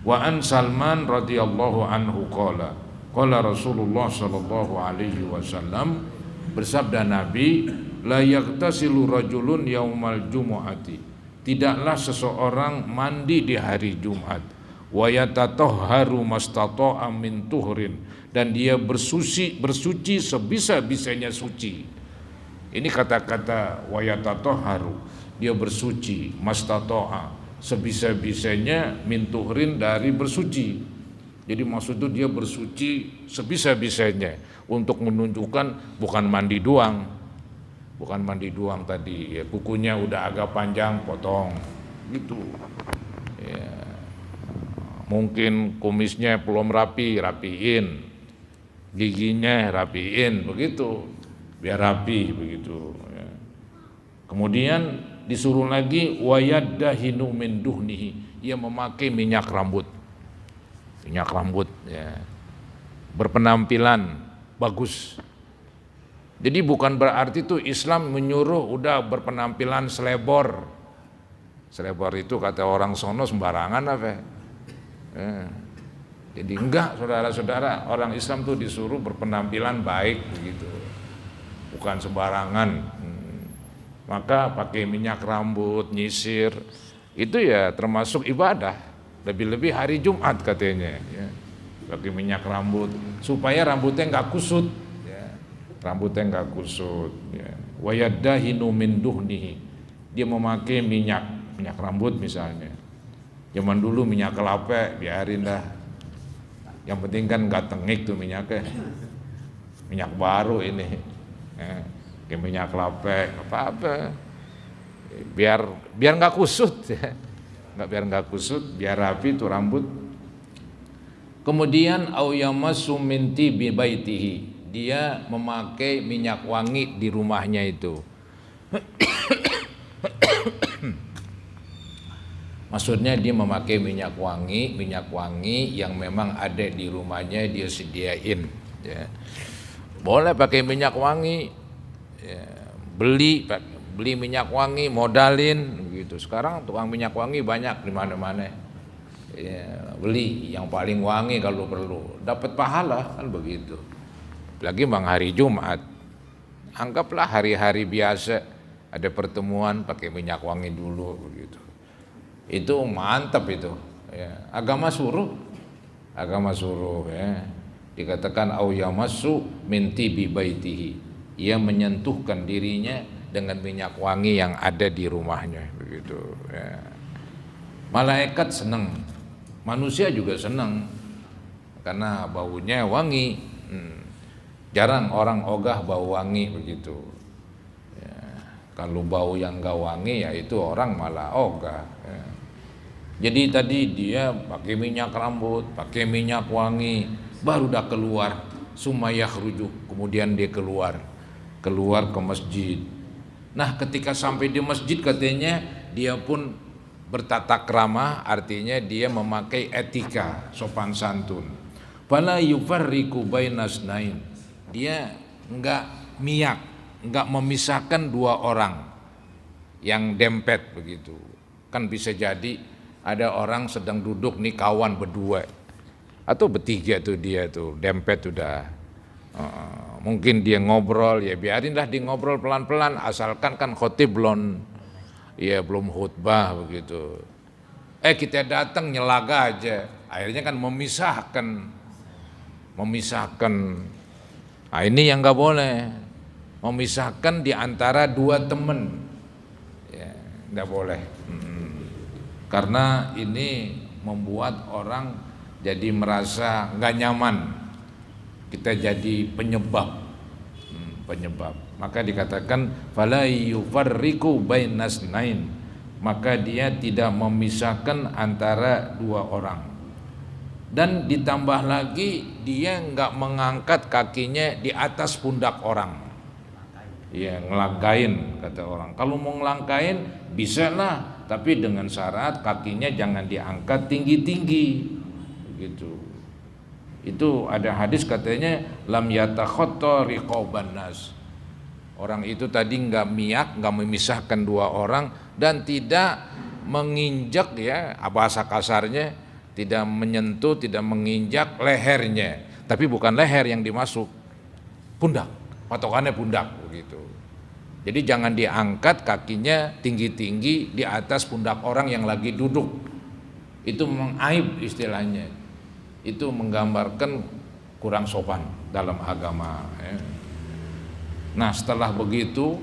Wa an Salman radhiyallahu anhu qala Rasulullah sallallahu alaihi wasallam, bersabda Nabi, la yaghtasilu rajulun yaumal jumu'ati, tidaklah seseorang mandi di hari Jumat, wa yatatahharu mastata'a min tuhrin, dan dia bersuci sebisa-bisanya suci. Ini kata-kata wa yatatahharu, dia bersuci mastata'a, sebisa-bisanya min tuhrin, dari bersuci. Jadi maksud itu dia bersuci sebisa-bisanya, untuk menunjukkan bukan mandi doang tadi ya, kukunya udah agak panjang potong gitu ya, mungkin kumisnya belum rapiin, giginya rapiin begitu, biar rapi begitu ya. Kemudian disuruh lagi wayaddahinu min duhnihi, ia memakai minyak rambut ya, berpenampilan bagus. Jadi bukan berarti itu Islam menyuruh udah berpenampilan selebor itu kata orang sono sembarangan apa ya. Jadi enggak, saudara-saudara, orang Islam tuh disuruh berpenampilan baik begitu, bukan sembarangan. Maka pakai minyak rambut, nyisir, itu ya termasuk ibadah. Lebih-lebih hari Jumat katanya ya. Pakai minyak rambut supaya rambutnya enggak kusut ya. Rambutnya enggak kusut ya. Wa yaddahinu min duhnihi, dia memakai minyak rambut misalnya. Zaman dulu minyak kelapa biarin dah, yang penting kan enggak tengik tuh minyaknya. Minyak baru ini ya. Kayak minyak kelapa apa-apa, biar nggak kusut ya, biar nggak kusut, biar rapi tuh rambut. Kemudian au yamassu min tibi baitihi, dia memakai minyak wangi di rumahnya itu. Maksudnya dia memakai minyak wangi yang memang ada di rumahnya, dia sediain ya. Boleh pakai minyak wangi ya, beli minyak wangi, modalin gitu. Sekarang tukang minyak wangi banyak di mana-mana ya, beli yang paling wangi kalau perlu, dapat pahala kan begitu. Lagi bang hari Jumat, anggaplah hari-hari biasa ada pertemuan pakai minyak wangi dulu begitu. Itu mantap itu ya. Agama suruh ya. Dikatakan au yamassu min tibi baitihi, ia menyentuhkan dirinya dengan minyak wangi yang ada di rumahnya begitu ya. Malaikat senang, manusia juga senang karena baunya wangi. Jarang orang ogah bau wangi begitu ya. Kalau bau yang gak wangi ya itu orang malah ogah ya. Jadi tadi dia pakai minyak rambut, pakai minyak wangi, baru dah keluar, sumayah rujuk, kemudian dia keluar ke masjid. Nah ketika sampai di masjid katanya dia pun bertata krama, artinya dia memakai etika, sopan santun. Fala yufarriqu bainas nain, dia enggak memisahkan dua orang yang dempet begitu. Kan bisa jadi ada orang sedang duduk nih kawan berdua atau bertiga tuh, dia tuh dempet udah. Mungkin dia ngobrol, ya biarinlah dia ngobrol pelan-pelan, asalkan kan khotib belum khutbah begitu. Kita datang nyelaga aja, akhirnya kan memisahkan. Nah, ini yang nggak boleh, memisahkan di antara dua teman, ya nggak boleh. Karena ini membuat orang jadi merasa nggak nyaman. Kita jadi penyebab. Maka dikatakan fala yufarriqu bainas nain, maka dia tidak memisahkan antara dua orang. Dan ditambah lagi dia enggak mengangkat kakinya di atas pundak orang. Ya, ngelangkain kata orang. Kalau mau ngelangkain bisa lah, tapi dengan syarat kakinya jangan diangkat tinggi-tinggi. Begitu. Itu ada hadis katanya lam yatakhatta riqaban nas. Orang itu tadi enggak memisahkan dua orang dan tidak menginjak ya, bahasa kasarnya tidak menyentuh, tidak menginjak lehernya. Tapi bukan leher yang dimasuk, pundak, patokannya pundak begitu. Jadi jangan diangkat kakinya tinggi-tinggi di atas pundak orang yang lagi duduk. Itu memang aib istilahnya. Itu menggambarkan kurang sopan dalam agama ya. Nah setelah begitu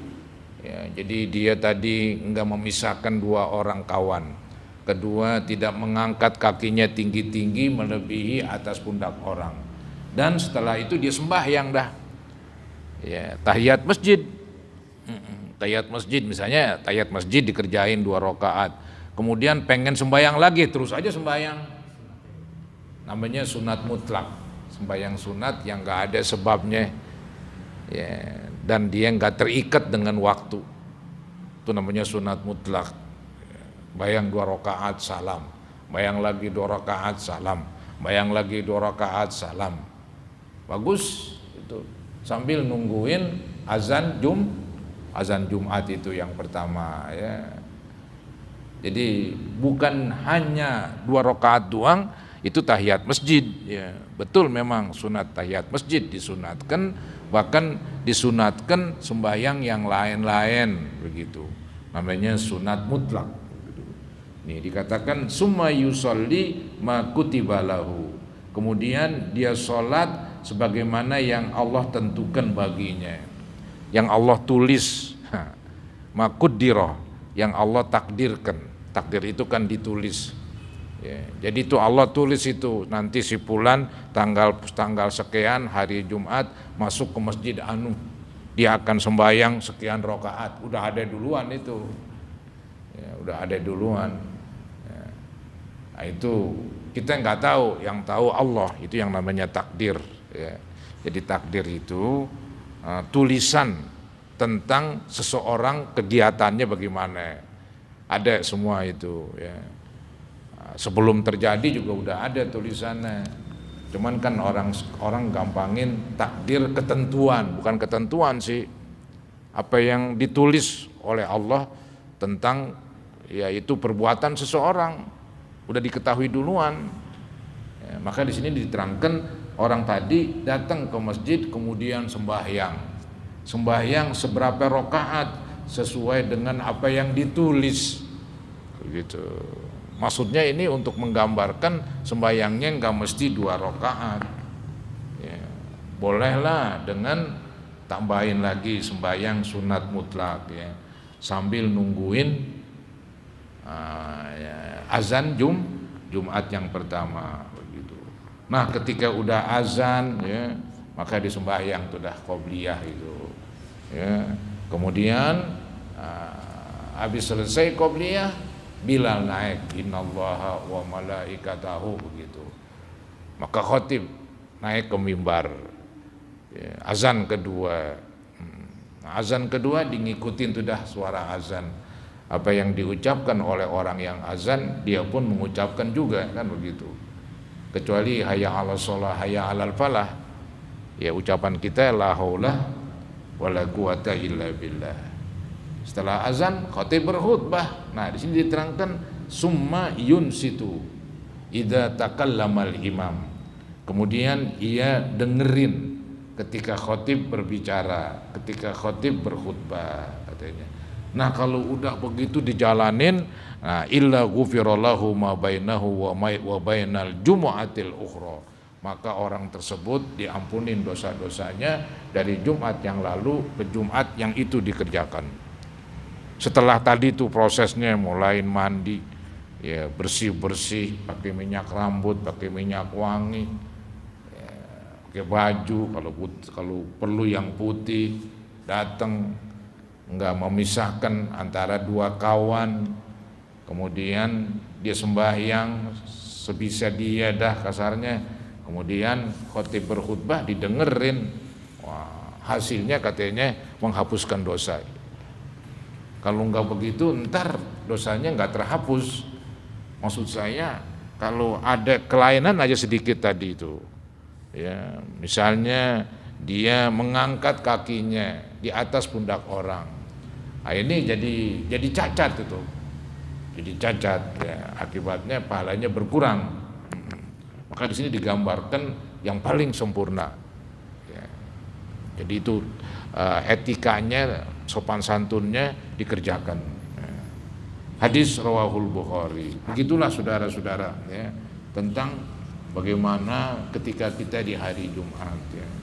ya, jadi dia tadi enggak memisahkan dua orang kawan. Kedua, tidak mengangkat kakinya tinggi-tinggi melebihi atas pundak orang. Dan setelah itu dia sembahyang dah. Ya, tahiyat masjid. Tahiyat masjid misalnya, tahiyat masjid dikerjain 2 rakaat. Kemudian pengen sembahyang lagi, terus aja sembahyang. Namanya sunat mutlak. Sembahyang sunat yang enggak ada sebabnya. Ya, dan dia enggak terikat dengan waktu. Itu namanya sunat mutlak. Bayang 2 rakaat salam, bayang lagi 2 rakaat salam, bayang lagi 2 rakaat salam. Bagus itu. Sambil nungguin azan Jumat itu yang pertama ya. Jadi bukan hanya 2 rakaat doang itu tahiyat masjid ya. Betul memang sunat tahiyat masjid disunatkan, bahkan disunatkan sembahyang yang lain-lain begitu. Namanya sunat mutlak. Ini dikatakan summa yusolli ma kutiba lahu. Kemudian dia sholat sebagaimana yang Allah tentukan baginya, yang Allah tulis, makudirah, yang Allah takdirkan. Takdir itu kan ditulis. Ya, jadi itu Allah tulis itu nanti si fulan tanggal sekian hari Jumat masuk ke masjid anu, dia akan sembahyang sekian rakaat. Udah ada duluan itu. Ya, udah ada duluan. Ya. Nah, itu kita nggak tahu, yang tahu Allah. Itu yang namanya takdir. Ya. Jadi takdir itu tulisan tentang seseorang kegiatannya bagaimana. Ada semua itu ya. Sebelum terjadi juga udah ada tulisannya. Cuman kan orang gampangin takdir ketentuan, bukan ketentuan sih. Apa yang ditulis oleh Allah tentang yaitu perbuatan seseorang udah diketahui duluan. Ya, maka di sini diterangkan orang tadi datang ke masjid kemudian sembahyang. Sembahyang seberapa rakaat sesuai dengan apa yang ditulis. Begitu. Maksudnya ini untuk menggambarkan sembahyangnya enggak mesti 2 rakaat. Ya, bolehlah dengan tambahin lagi sembahyang sunat mutlak ya. Sambil nungguin azan Jumat yang pertama begitu. Nah, ketika udah azan ya, maka disembahyang sudah qobliyah itu. Ya. Kemudian habis selesai qobliyah, Bilal naik, innallaha wa malaikatahu begitu. Maka khatib naik ke mimbar. Ya, azan kedua. Azan kedua ngikutin sudah suara azan. Apa yang diucapkan oleh orang yang azan, dia pun mengucapkan juga kan begitu. Kecuali hayya 'alas shalah, hayya 'alal falah. Ya ucapan kita la haula wala quwata illa billah. Setelah azan khatib berkhutbah. Nah, di sini diterangkan summa yunsitu idza takallamal imam. Kemudian ia dengerin ketika khatib berbicara, ketika khatib berkhutbah katanya. Nah, kalau udah begitu dijalanin, nah illa ghufirallahu ma bainahu wa bainal jumu'atil ukhra. Maka orang tersebut diampunin dosa-dosanya dari Jumat yang lalu ke Jumat yang itu dikerjakan. Setelah tadi tuh prosesnya mulai mandi, ya bersih-bersih, pakai minyak rambut, pakai minyak wangi, ya, pakai baju kalau perlu yang putih, datang enggak memisahkan antara 2 kawan, kemudian dia sembahyang sebisa dia dah kasarnya. Kemudian khatib berkhutbah didengerin. Wah, hasilnya katanya menghapuskan dosa. Kalau enggak begitu ntar dosanya enggak terhapus. Maksud saya kalau ada kelainan aja sedikit tadi itu. Ya, misalnya dia mengangkat kakinya di atas pundak orang. Nah, ini jadi cacat itu. Jadi cacat ya, akibatnya pahalanya berkurang. Maka di sini digambarkan yang paling sempurna. Ya. Jadi itu etikanya, sopan santunnya dikerjakan. Ya. Hadis rawahul Bukhari. Begitulah saudara-saudara ya, tentang bagaimana ketika kita di hari Jumat ya.